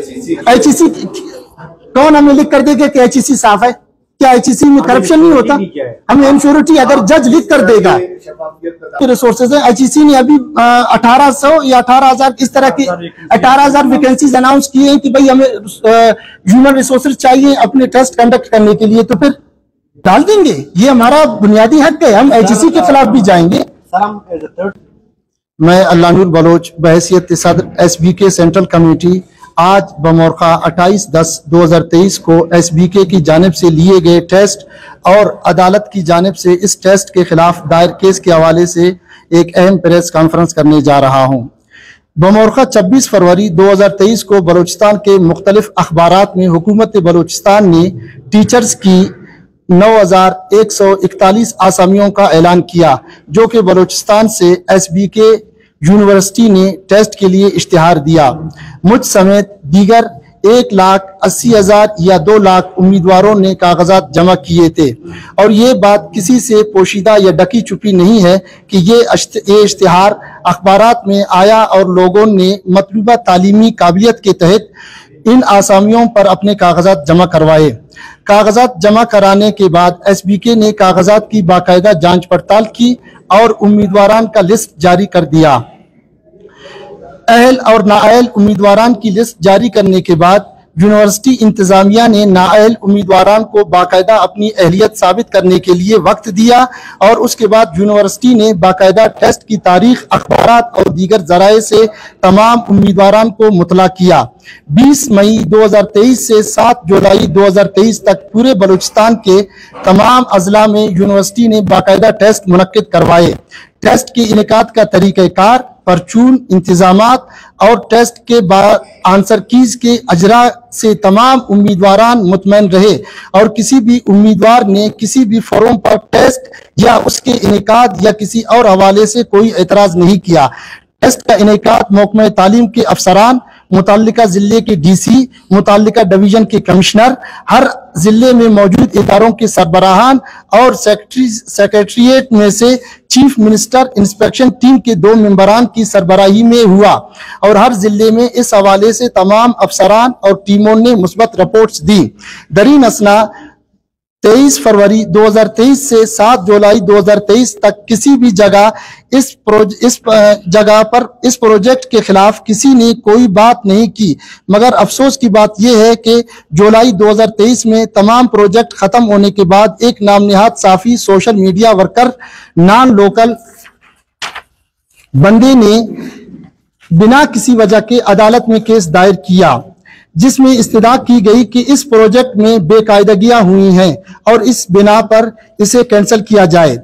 HEC कौन हमें लिख कर देगा कि HEC साफ है? क्या HEC में करप्शन नहीं होता? हमें इनश्योरिटी अगर जज लिख कर देगा रिसोर्सेज है। HEC ने अभी 1800 या 18,000 इस तरह की 18,000 वैकेंसीज अनाउंस किए हैं कि भाई हमें ह्यूमन रिसोर्सेज चाहिए अपने टेस्ट कंडक्ट करने के लिए, तो फिर डाल देंगे। ये हमारा बुनियादी हक है, हम HEC के खिलाफ भी जाएंगे। मैं अल्लाह बलोच बहैसियत सदर SBK सेंट्रल कमेटी आज बमौरखा 28/10/2023 को SBK की जानिब से लिए गए टेस्ट और अदालत की जानिब से इस टेस्ट के खिलाफ दायर केस के हवाले से एक अहम प्रेस कॉन्फ्रेंस करने जा रहा हूँ। बमौरखा 26 फरवरी 2023 को बलूचिस्तान के मुख्तलिफ अखबारात में हुकूमत बलूचिस्तान ने टीचर्स की 9,141 आसामियों का ऐलान किया, जो कि बलूचिस्तान से SBK यूनिवर्सिटी ने टेस्ट के लिए इश्तिहार दिया। मुझ समेत दीगर 1,80,000 या 2 लाख उम्मीदवारों ने कागजात जमा किए थे और ये बात किसी से पोशीदा या ढकी छुपी नहीं है कि ये इश्तिहार अखबारात में आया और लोगों ने मतलूबा तालीमी काबिलियत के तहत इन आसामियों पर अपने कागजात जमा करवाए। कागजात जमा कराने के बाद SBK ने कागजात की बाकायदा जांच पड़ताल की और उम्मीदवारान का लिस्ट जारी कर दिया। अहल और नाअहल उम्मीदवारान की लिस्ट जारी करने के बाद यूनिवर्सिटी इंतजामिया ने नाअहल उम्मीदवारान को बाकायदा अपनी अहलियत साबित करने के लिए वक्त दिया और उसके बाद यूनिवर्सिटी ने बाकायदा टेस्ट की तारीख अखबारात और दीगर जराए से तमाम उम्मीदवारान को मुतला किया। 20 मई 2023 से 7 जुलाई 2023 तक पूरे बलूचिस्तान के तमाम अजला में यूनिवर्सिटी ने बाकायदा टेस्ट मुनक्किद करवाए। टेस्ट के इनेकाद का तरीक़ाकार, परचून, इंतजामात और टेस्ट के बाद आंसर कीज के अजरा से तमाम उम्मीदवारान मुतमईन रहे और किसी भी उम्मीदवार ने किसी भी फोरम पर टेस्ट या उसके इनेकाद या किसी और हवाले से कोई एतराज नहीं किया। टेस्ट का इनेकाद महकमा तालीम के अफसरान, मुताल्लिका जिले के DC, मुताल्लिका डिवीजन के कमिश्नर, हर जिले में मौजूद इदारों के सरबराहान और सेक्रेटरीट में से चीफ मिनिस्टर इंस्पेक्शन टीम के 2 मेंबरान की सरबराही में हुआ और हर जिले में इस हवाले से तमाम अफसरान और टीमों ने मुस्बत रिपोर्ट्स दी। दरीन असना 23 फरवरी 2023 से 7 जुलाई 2023 तक किसी भी जगह इस प्रोजेक्ट के खिलाफ किसी ने कोई बात नहीं की, मगर अफसोस की बात यह है कि जुलाई 2023 में तमाम प्रोजेक्ट खत्म होने के बाद एक नामनिहाद साफी social media worker non local बंदे ने बिना किसी वजह के अदालत में केस दायर किया, जिसमें इस्तदा की गई कि इस प्रोजेक्ट में बेकायदगियां हुई हैं और इस बिना पर इसे कैंसिल किया जाए।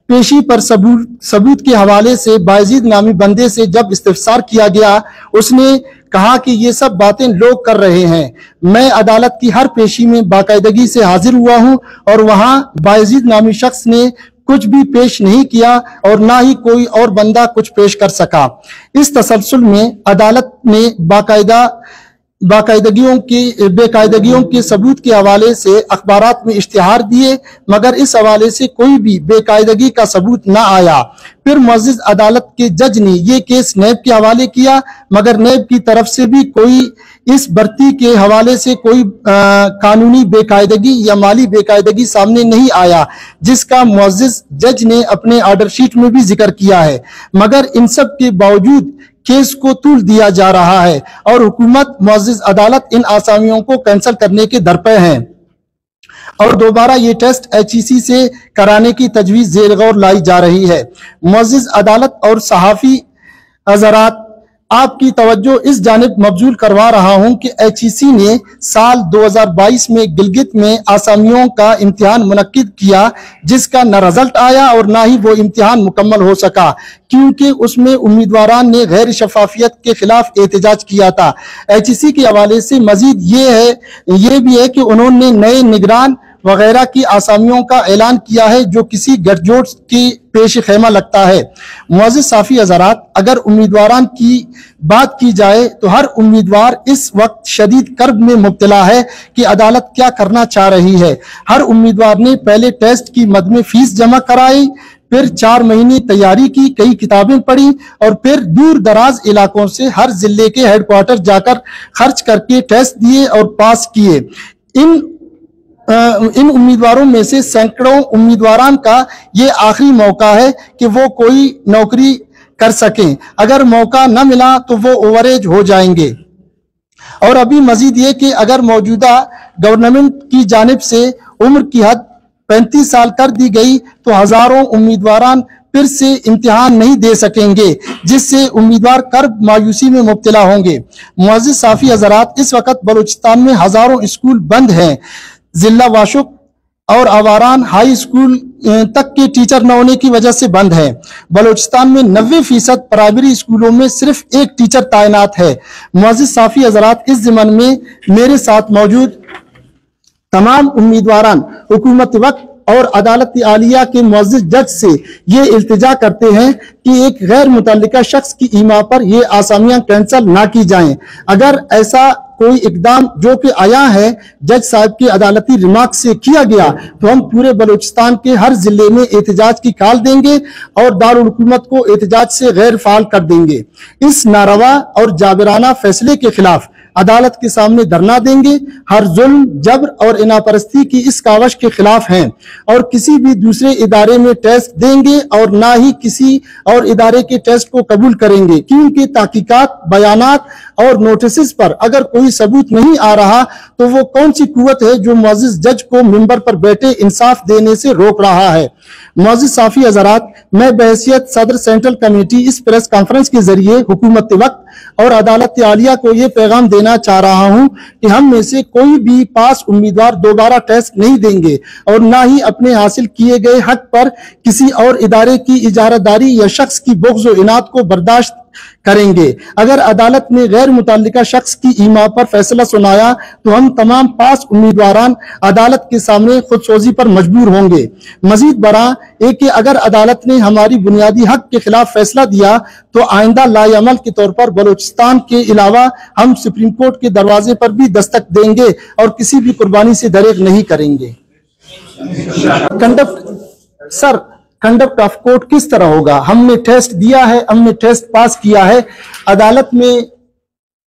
पेशी पर सबूत के हवाले से बायजीद नामी बंदे से जब इस्तिफसार किया गया, उसने कहा कि ये सब बातें लोग कर रहे हैं। मैं अदालत की हर पेशी में बाकायदगी से हाजिर हुआ हूं और वहां बायजीद नामी शख्स ने कुछ भी पेश नहीं किया और ना ही कोई और बंदा कुछ पेश कर सका। इस तसलसल में अदालत ने बेकायदगियों के सबूत के हवाले से अखबारात में इश्तिहार दिए, मगर इस हवाले से कोई भी बेकायदगी का सबूत न आया। फिर मुअज़्ज़िज़ अदालत के जज ने ये केस नैब के हवाले किया, मगर नैब की तरफ से भी कोई इस भर्ती के हवाले से कोई कानूनी बेकायदगी या माली बेकायदगी सामने नहीं आया, जिसका मुअज़्ज़िज़ जज ने अपने ऑर्डर शीट में भी जिक्र किया है। मगर इन सब के बावजूद केस को तूल दिया जा रहा है और हुकूमत, मुअज़्ज़िज़ अदालत इन आसामियों को कैंसिल करने के दरपे हैं और दोबारा ये टेस्ट HEC से कराने की तजवीज़ ज़ेर गौर लाई जा रही है। मुअज़्ज़िज़ अदालत और सहाफ़ी हज़रात, आपकी तवज्जो इस जानिब मबजूल करवा रहा हूं कि HEC ने साल 2022 में गिलगित में आसामियों का इम्तिहान मुनक्किद किया, जिसका न रिजल्ट आया और ना ही वो इम्तिहान मुकम्मल हो सका, क्योंकि उसमें उम्मीदवारान ने गैर शफाफियत के खिलाफ एहतजाज किया था। HEC के हवाले से मजीद ये भी है कि उन्होंने नए निगरान वगैरह की आसामियों का ऐलान किया है, जो किसी गठजोड़ की पेश खेमा लगता है। मुअज़्ज़िज़ साफ़ी हज़रात, अगर उम्मीदवारान की बात की जाए तो हर उम्मीदवार इस वक्त शदीद कर्ब में मुब्तला है कि अदालत क्या करना चाह रही है। हर उम्मीदवार ने पहले टेस्ट की मद में फीस जमा कराई, फिर 4 महीने तैयारी की, कई किताबें पढ़ी और फिर दूर दराज इलाकों से हर जिले के हेडक्वार्टर जाकर खर्च करके टेस्ट दिए और पास किए। इन उम्मीदवारों में से सैकड़ों उम्मीदवारान का ये आखिरी मौका है कि वो कोई नौकरी कर सकें। अगर मौका न मिला तो वो ओवरेज हो जाएंगे। और अभी मजीद ये कि अगर मौजूदा गवर्नमेंट की जानिब से उम्र की हद 35 साल कर दी गई तो हजारों उम्मीदवारान फिर से इम्तिहान नहीं दे सकेंगे, जिससे उम्मीदवार कर्ब मायूसी में मुब्तला होंगे। मुअज़्ज़िज़ साफ़ी हज़रात, इस वक्त बलूचिस्तान में हजारों स्कूल बंद हैं। जिला वाशुक और आवारान हाई स्कूल तक के टीचर न होने की वजह से बंद है। बलूचिस्तान में 90% प्राइमरी स्कूलों में सिर्फ एक टीचर तैनात है। मुअज़्ज़िज़ साफ़ी हज़रात, इस ज़िमन में मेरे साथ मौजूद तमाम उम्मीदवारान हुकूमत वक्त और अदालत आलिया के मुअज़्ज़िज़ जज से ये इल्तिजा करते हैं कि एक गैर मुतल्लिका शख्स की ईमा पर ये आसामियां कैंसल ना की जाएं। अगर ऐसा कोई इकदाम जो कि आया है जज साहब की अदालती रिमार्क से किया गया तो हम पूरे बलूचिस्तान के हर जिले में एहतजाज की कॉल देंगे और दारुल हुकूमत को एहतजाज से गैर फाल कर देंगे। इस नारवा और जाबिराना फैसले के खिलाफ अदालत के सामने धरना देंगे। हर जुल्म, जबर और इनापरस्ती की इस कावश के खिलाफ हैं और किसी भी दूसरे इदारे में टेस्ट देंगे और ना ही किसी और इदारे के टेस्ट को कबूल करेंगे, क्योंकि तहकीकात, बयानात और नोटिस पर अगर कोई सबूत नहीं आ रहा तो वो कौन सी कुव्वत है जो मुअज़्ज़िज़ जज को मिंबर पर बैठे इंसाफ देने से रोक रहा है। मुअज़्ज़िज़ साफ़ी हज़रात, मैं बहैसियत सदर सेंट्रल कमेटी इस प्रेस कॉन्फ्रेंस के जरिए हुकूमत वक्त और अदालत आलिया को ये पैगाम देना चाह रहा हूं कि हम में से कोई भी पास उम्मीदवार दोबारा टेस्ट नहीं देंगे और ना ही अपने हासिल किए गए हक पर किसी और इदारे की इजारादारी या शख्स की बुग़्ज़ व इनात को बर्दाश्त करेंगे। अगर अदालत ने गैर मुतल्लिका शख्स की ईमा पर फैसला सुनाया तो हम तमाम पास उम्मीदवारान अदालत के सामने खुदसोजी पर मजबूर होंगे। मजीद बरा एक कि अगर अदालत ने हमारी बुनियादी हक के खिलाफ फैसला दिया तो आइंदा लाएअमल के तौर पर बलूचिस्तान के अलावा हम सुप्रीम कोर्ट के दरवाजे पर भी दस्तक देंगे और किसी भी कुर्बानी से दरेग नहीं करेंगे। कंडक्ट ऑफ कोर्ट किस तरह होगा? हमने टेस्ट दिया है, हमने टेस्ट पास किया है, अदालत में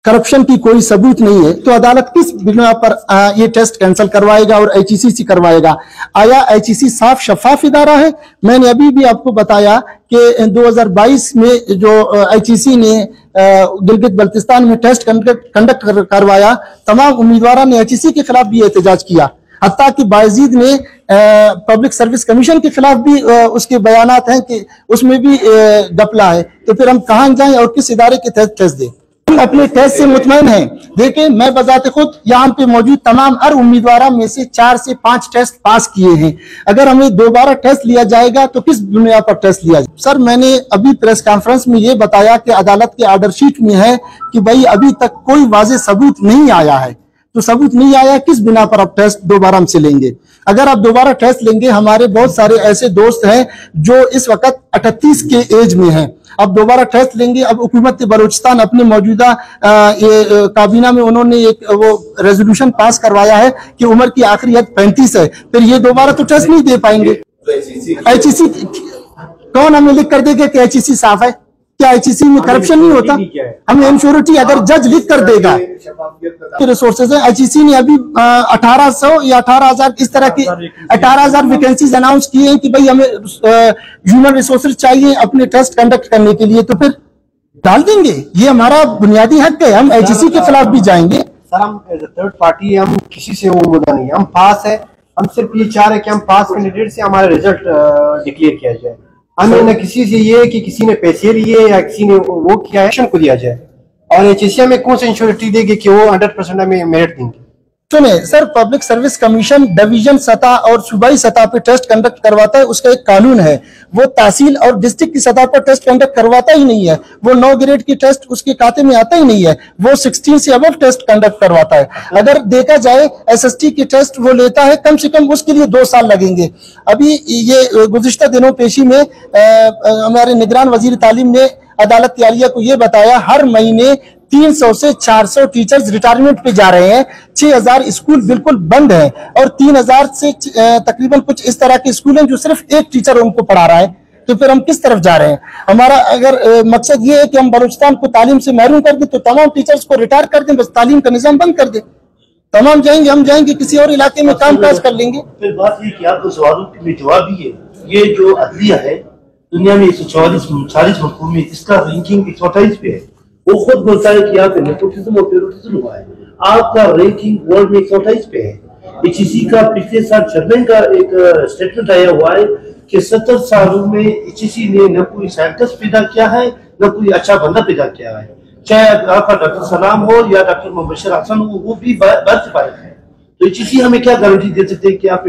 करप्शन की कोई सबूत नहीं है तो अदालत किस बिना पर ये टेस्ट कैंसिल करवाएगा और HEC से करवाएगा? आया HEC साफ शफाफ इदारा है? मैंने अभी भी आपको बताया कि 2022 में जो HEC ने गिलगित बल्तिस्तान में टेस्ट कंडक्ट करवाया, तमाम उम्मीदवारों ने HEC के खिलाफ भी एहतजाज किया। हत्ता कि बायजीद ने पब्लिक सर्विस कमीशन के खिलाफ भी उसके बयानात हैं कि उसमें भी गपला है। तो फिर हम कहां जाएं और किस इदारे के तहत टेस्ट दें? हम अपने टेस्ट से मुतमईन हैं। देखिए, मैं बजाते खुद यहाँ पे मौजूद तमाम हर उम्मीदवार में से 4 से 5 टेस्ट पास किए हैं। अगर हमें दोबारा टेस्ट लिया जाएगा तो किस बुनियाद पर टेस्ट लिया जाए? सर, मैंने अभी प्रेस कॉन्फ्रेंस में ये बताया कि अदालत के ऑर्डर शीट में है कि भाई अभी तक कोई वाज़ेह सबूत नहीं आया है। तो सबूत नहीं आया, किस बिना पर आप टेस्ट दोबारा हमसे लेंगे? अगर आप दोबारा टेस्ट लेंगे, हमारे बहुत सारे ऐसे दोस्त हैं जो इस वक्त 38 के एज में हैं, अब दोबारा टेस्ट लेंगे। अब हुकूमत बलूचिस्तान अपने मौजूदा काबीना में उन्होंने एक वो रेजोल्यूशन पास करवाया है कि उम्र की आखिरी हद 35 है, फिर ये दोबारा तो टेस्ट नहीं दे पाएंगे। HEC कौन हमें लिख कर देगा कि HEC साफ है? क्या HEC में करप्शन नहीं होता? हमें इनश्योरिटी अगर जज लिख कर देगा रिसोर्सेज है। HEC ने अभी 1800 या 18,000 इस तरह की 18,000 वैकेंसीज अनाउंस किए हैं कि भाई हमें ह्यूमन रिसोर्सेज चाहिए अपने टेस्ट कंडक्ट करने के लिए, तो फिर डाल देंगे। ये हमारा बुनियादी हक है, हम HEC के खिलाफ भी जाएंगे। सर, हम एज अ थर्ड पार्टी हम किसी से वो मुद्दा नहीं है, हम पास है। हम सिर्फ ये चाह रहे हैं कि हम पास कैंडिडेट से हमारा रिजल्ट डिक्लेयर किया जाए। हमें न किसी से ये कि किसी ने पैसे लिए या किसी ने वो किया है को दिया जाए, और HEC में कौन सी इंश्योरिटी देगी कि वो 100% हमें मेरिट देंगे? सुने sir, public service commission division सतह और सूबाई सतह पे टेस्ट कंडक्ट करवाता है, उसका एक कानून है। वो तहसील और डिस्ट्रिक्ट की सतह पर टेस्ट कंडक्ट करवाता ही नहीं है। वो 9 ग्रेड की टेस्ट उसके खाते में आता ही नहीं है। वो 16 से अबव टेस्ट कंडक्ट करवाता है। अगर देखा जाए SST की टेस्ट वो लेता है, कम से कम उसके लिए 2 साल लगेंगे। अभी ये गुज़िश्ता दिनों पेशी में हमारे निगरान वजीर तालीम ने अदालत आलिया को ये बताया, हर महीने 300 से 400 टीचर्स रिटायरमेंट पे जा रहे हैं। 6000 स्कूल बिल्कुल बंद हैं और 3000 से तकरीबन कुछ इस तरह के स्कूल हैं जो सिर्फ एक टीचर उनको पढ़ा रहा है। तो फिर हम किस तरफ जा रहे हैं? हमारा अगर मकसद ये है कि हम बलूचिस्तान को तालीम से महरूम कर दें तो तमाम टीचर्स को रिटायर कर दें, बस तालीम का निजाम बंद कर दें, तमाम जाएंगे, हम जाएंगे किसी और इलाके में काम काज कर लेंगे। फिर बात ये कि आपको सवालों में जवाब भी है, ये जो अदलिया है दुनिया में 140 मुल्कों में इसका रैंकिंग 128 पे है। वो खुद बोलता है कि यहाँ पे नेपोटिज्म और पेरोटिज्म हुआ है, आपका रैंकिंग वर्ल्ड में 128 पे है। HEC का पिछले साल चेयरमैन का एक स्टेटमेंट आया हुआ है कि 70 सालों में HEC ने न कोई साइंटिस्ट पैदा किया है न कोई अच्छा बंदा पैदा किया है, चाहे आपका डॉक्टर सलाम हो या डॉक्टर मुबशर हसन हो, वो भी बर्थ पाए है। तो HEC हमें क्या गारंटी दे सकते हैं कि आप